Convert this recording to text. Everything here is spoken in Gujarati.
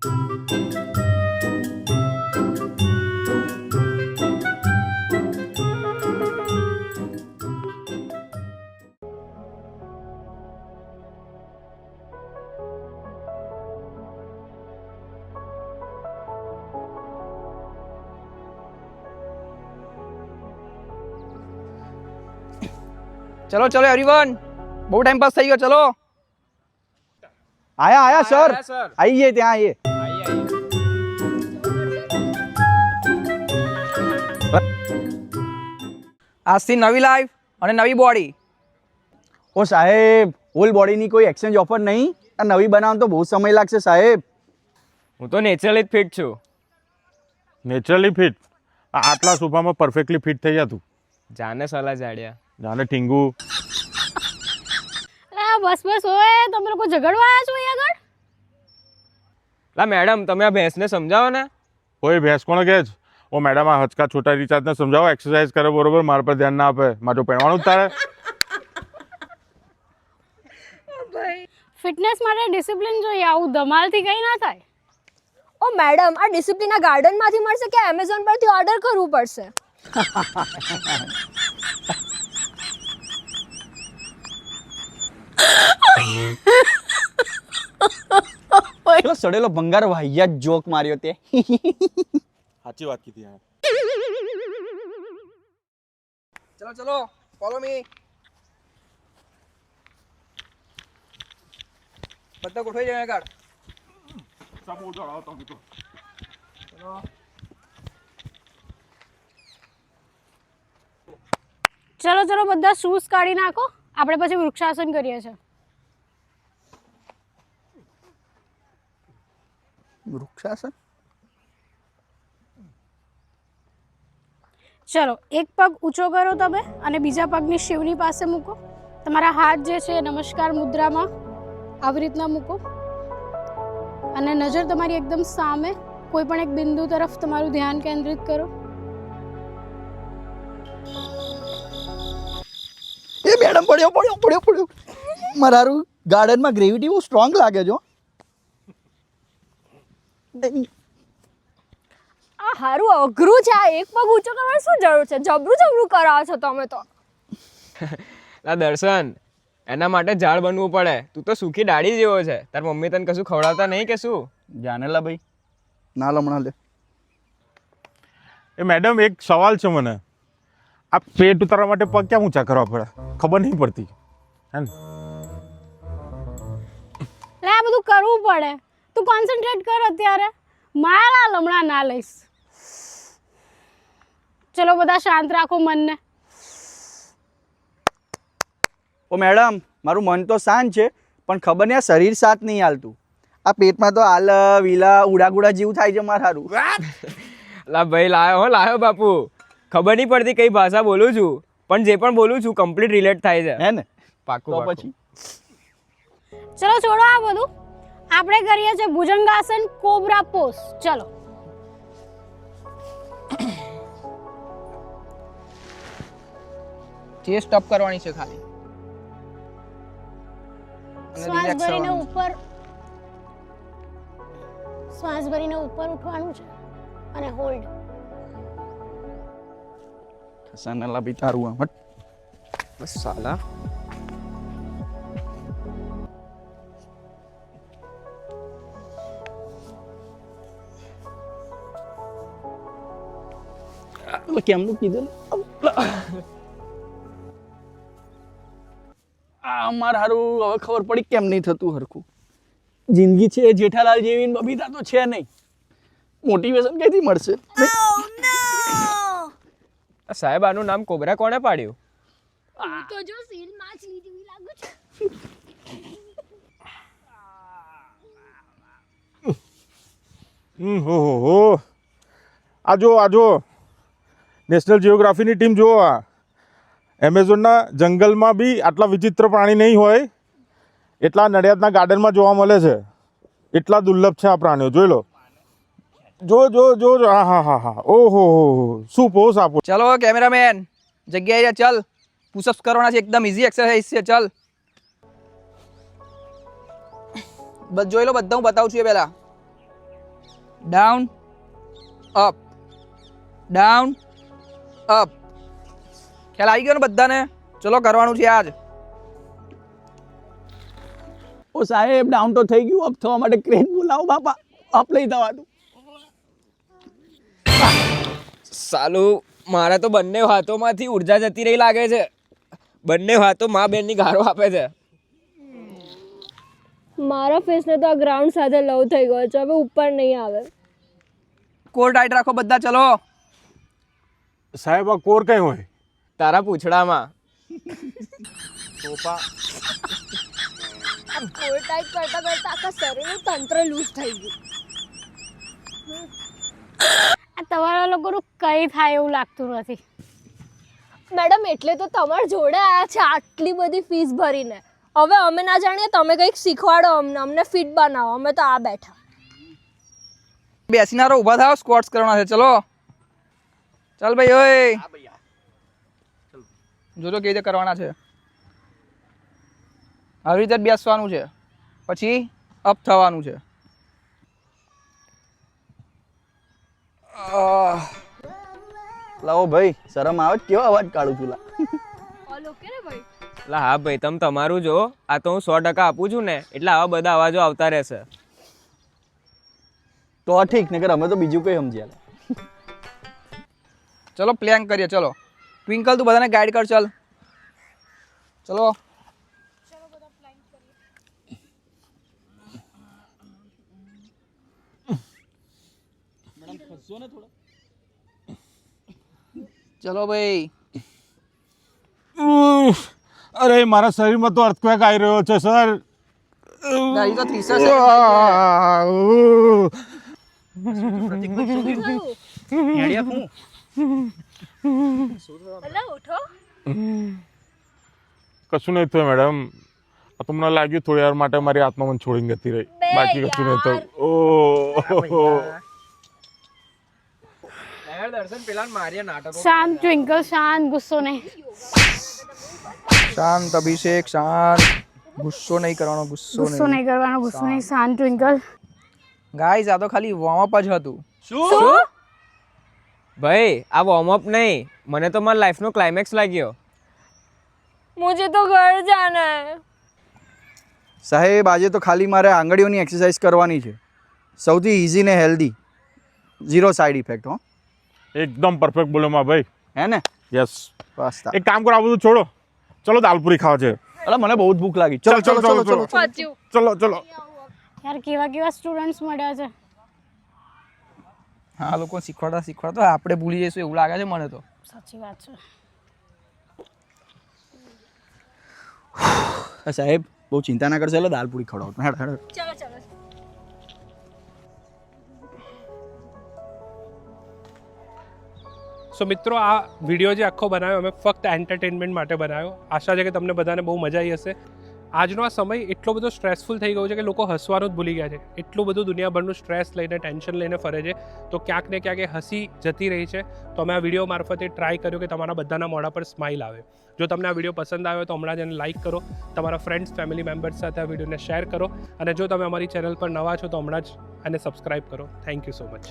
चलो चलो एवरीवन, बहुत टाइम पास થઈ ગયો. ચલો આયા સર, આઈએ ત્યાં આઈએ. આજથી નવી લાઈફ અને નવી બોડી. ઓ સાહેબ, ઓલ્ડ બોડીની કોઈ એક્સચેન્જ ઓફર નહીં? આ નવી બનાવવામાં તો બહુ સમય લાગશે સાહેબ. હું તો નેચરલી જ ફિટ છું. Naturally fit? આટલા સોફામાં પરફેક્ટલી ફિટ થઈ જતું. જાને સલા જાડ્યા, જાને ઠીંગુ. બસ બસ ઓય, તમે લોકો ઝઘડવા આવ્યા છો અહીં આગળ? લા મેડમ, તમે આ ભેંસને સમજાવો ને. કોઈ ભેંસ કોણ કહે છે? ઓ મેડમ, આ હચકા છોટા રિચાર્જને સમજાવો, એક્સરસાઇઝ કરે બરોબર, મારા પર ધ્યાન ના આપે. મારે પહેરવાનું જ તારે. ફિટનેસ માટે ડિસિપ્લિન જોઈએ, આવું ધમાલથી કંઈ ના થાય. ઓ મેડમ, આ ડિસિપ્લિન આ ગાર્ડનમાંથી મળશે કે એમેઝોન પરથી ઓર્ડર કરવું પડશે? પેલો સડેલો ભંગાર વાહિયાત જોક માર્યો તે. સાચી વાત કીધી યાર. ચલો ચલો, ફોલો મી. બધા ગોઠવાઈ જાય આગળ. ચલો ચલો, બધા શૂઝ કાઢી નાખો, આપણે પછી વૃક્ષાસન કરીએ છીએ. વૃક્ષાસન? ચલો, એક પગ ઊંચો કરો તમે અને બીજા પગની શિવની પાસે મૂકો. તમારા હાથ જે છે નમસ્કાર મુદ્રામાં આવી રીતના મૂકો અને નજર તમારી એકદમ સામે કોઈ પણ એક બિંદુ તરફ તમારું ધ્યાન કેન્દ્રિત કરો. એ મેડમ, પડ્યો. મારું ગાર્ડનમાં ગ્રેવિટી બહુ સ્ટ્રોંગ લાગે છે. આ હારું અઘરું છે. આ એક પગ ઊંચો કરવાની શું જરૂર છે? જબરું કરાવો છો તમે તો. લા દર્શન, એના માટે ઝાડ બનવું પડે. તું તો સૂકી ડાળી જેવો છે. તાર મમ્મી તને કશું ખવડાવતા નહીં કે શું? જાનેલા ભાઈ, ના લમણા લે. એ મેડમ, એક સવાલ છે મને. આ પેટ ઉતારવા માટે પગ ક્યાં ઊંચા કરવા પડે? ખબર નહીં પડતી હે ને? એટલે આ બધું કરવું પડે. તું કોન્સન્ટ્રેટ કર અત્યારે, મારા લમણા ના લઈશ. ચલો બધા શાંત રાખો મનને. ઓ મેડમ, મારું મન તો શાંત છે, પણ ખબર નહીં આ શરીર સાથ નહીં હાલતું. આ પેટમાં તો આલ વિલા ઉડાગુડા જેવું થાય છે મારે હારું. લા ભાઈ, લાયો બાપુ. ખબર નહીં પડતી કઈ ભાષા બોલું છું, પણ જે પણ બોલું છું કમ્પ્લીટ રિલેટ થાય છે. હે ને? પાકું તો પાકું. ચલો છોડો આ બધું, આપણે કરીએ છીએ ભુજંગાસન કોબરા પોઝ. ચલો ચેસ્ટ અપ કરવાની છે ખાલી. અને શ્વાસ રિલેક્સ ભરીને થવાનું. ઉપર, શ્વાસ ભરીને ઉપર ઉઠવાનું છે અને હોલ્ડ. સનેલા બી તારું આમ હટ. બસ સાલા. કેમનું કીધું? આ માર હારું હવે ખબર પડી કેમ નહીં થતું હરખું. જિંદગી છે જેઠાલાલ જેવી ને બબીતા તો છે નહીં. મોટિવેશન ક્યાંથી મળશે? સાહેબ, આનું નામ કોબરા કોણે પાડ્યું? તો જો સીલ માછલી જેવી લાગુ છે. હો. આ જો નેશનલ જિયોગ્રાફીની ટીમ જુઓ. આ એમેઝોનના જંગલમાં બી આટલા વિચિત્ર પ્રાણી નહીં હોય એટલા નડિયાદના ગાર્ડનમાં જોવા મળે છે. એટલા દુર્લભ છે આ પ્રાણીઓ. જોઈ લો. જો. હા. ઓહો, શું પોસ આપો. ચલો કેમેરામેન, જગ્યાએ ચાલ. પુશઅપ્સ કરવાના છે, એકદમ ઈઝી એક્સરસાઇઝ છે. ચાલ બસ જોઈ લો, બધા હું બતાવું છું એ પહેલા. Down up, down up. ખ્યાલ આવી ગયો ને બધાને? ચલો કરવાનું છે આજ. ઓ સાહેબ ડાઉન તો થઈ ગયું, અપ થવા માટે ક્રેન બોલાવો બાપા, અપ લઈ થવાનું. સાલું મારે તો બંને હાથોમાંથી ઉર્જા જતી રહી લાગે છે. બંને હાથો મા બેનની ગારો આપે છે. મારા ફેસને તો આ ગ્રાઉન્ડ સાથે લવ થઈ ગયો છે, હવે ઉપર નહીં આવે. કોર ટાઈટ રાખો બધા, ચલો. સાહેબ આ કોર કઈ હોય? તારા પૂંછડામાં. આ કોર ટાઈટ કરતા કરતા આખા શરીરનું તંત્ર લૂઝ થઈ ગયું. આ તમારા લોકોનું કંઈ થાય એવું લાગતું નથી. મેડમ એટલે તો તમારા જોડે આવ્યા છે આટલી બધી ફીસ ભરીને. હવે અમે ના જાણીએ, તમે કંઈક શીખવાડો અમને ફિટ બનાવો. અમે તો આ બેઠા. બેસીને ઊભા થાવ, સ્ક્વોટ્સ કરવાના છે. ચલો ચાલ ભાઈ. ઓય જોજો કેવી રીતે કરવાના છે. આવી રીતે જ બેસવાનું છે, પછી અપ થવાનું છે. લાવો ભાઈ, શરમ આવે છે? કેવો અવાજ કાઢું છું લા. ઓલ ઓકે ને ભાઈ? એટલે હા ભાઈ, તમે તમારું જો. આ તો હું 100% આપું છું ને, એટલે આવા બધા અવાજો આવતા રહેશે. તો ઠીક, નકર અમે તો બીજું કઈ સમજ્યા. ચલો પ્લેન કરીએ. ચલો ટ્વિંકલ, તું બધાને ગાઈડ કર. ચાલ ચલો. ચલો ભાઈ. અરે મારા શરીરમાં તો અર્થક્વેક આવી રહ્યો છે સર. ગાડી તો 30 છે. અલા ઉઠો. કશું નહીં થયું મેડમ. આ તો મને લાગ્યું થોડી વાર માટે મારી આત્મા મને છોડીને જતી રહી, બાકી કશું નહીં થયું. દર્શન પેલા માર્યા નાટકો. શાંત ટ્વિંકલ, શાંત, ગુસ્સો નહીં. શાંત અભિષેક, શાંત. ગુસ્સો નહીં કરવાનો, ગુસ્સો ગુસ્સો નહીં કરવાનો, ગુસ્સો નહીં. શાંત ટ્વિંકલ. ગાઈઝ, આ તો ખાલી વોર્મ અપ જ હતું. શું ભાઈ? આ વોર્મઅપ નહીં, મને તો મારા લાઈફનો ક્લાઇમેક્સ લાગ્યો. મુझे તો ઘર જાના હે. સાહેબ આજે તો ખાલી મારે આંગળીઓની એક્સરસાઇઝ કરવાની છે. સૌથી ઇઝી ને હેલ્ધી, ઝીરો સાઈડ ઇફેક્ટ. હો, એકદમ પરફેક્ટ બોલો માં ભાઈ. હે ને? યસ. બસ. એક કામ કરો, આ બધું છોડો, ચલો દાલપુરી ખાવા છે. અલા મને બહુ જ ભૂખ લાગી. ચલો ચલો, ચલો ચલો, ચલો ચલો. પાછું ચલો ચલો. યાર કેવા કેવા સ્ટુડન્ટ્સ મળ્યા છે. હા, લોકો શીખવાડતા આપણે ભૂલી જઈશું એવું લાગે છે મને તો. સાચી વાત છે. સાહેબ બહુ ચિંતા ના કરશો, એટલે દાલપુરી ખવડાવો. હેડ હેડ. ચલો ચલો. સો મિત્રો, આ વિડીયો જે આખો બનાવ્યો અમે ફક્ત એન્ટરટેનમેન્ટ માટે બનાવ્યો. આશા છે કે તમને બધાને બહુ મજા આવી હશે. આજનો આ સમય એટલો બધો સ્ટ્રેસફુલ થઈ ગયો છે કે લોકો હસવાનું જ ભૂલી ગયા છે. એટલું બધું દુનિયાભરનું સ્ટ્રેસ લઈને, ટેન્શન લઈને ફરે છે, તો ક્યાંક ને ક્યાંક એ હસી જતી રહી છે. તો અમે આ વિડીયો મારફતે ટ્રાય કર્યો કે તમારા બધાના મોઢા પર સ્માઇલ આવે. જો તમને આ વિડીયો પસંદ આવ્યો તો હમણાં જ એને લાઇક કરો, તમારા ફ્રેન્ડ્સ, ફેમિલી મેમ્બર્સ સાથે આ વિડીયોને શેર કરો, અને જો તમે અમારી ચેનલ પર નવા છો તો હમણાં જ આને સબસ્ક્રાઇબ કરો. Thank you so much.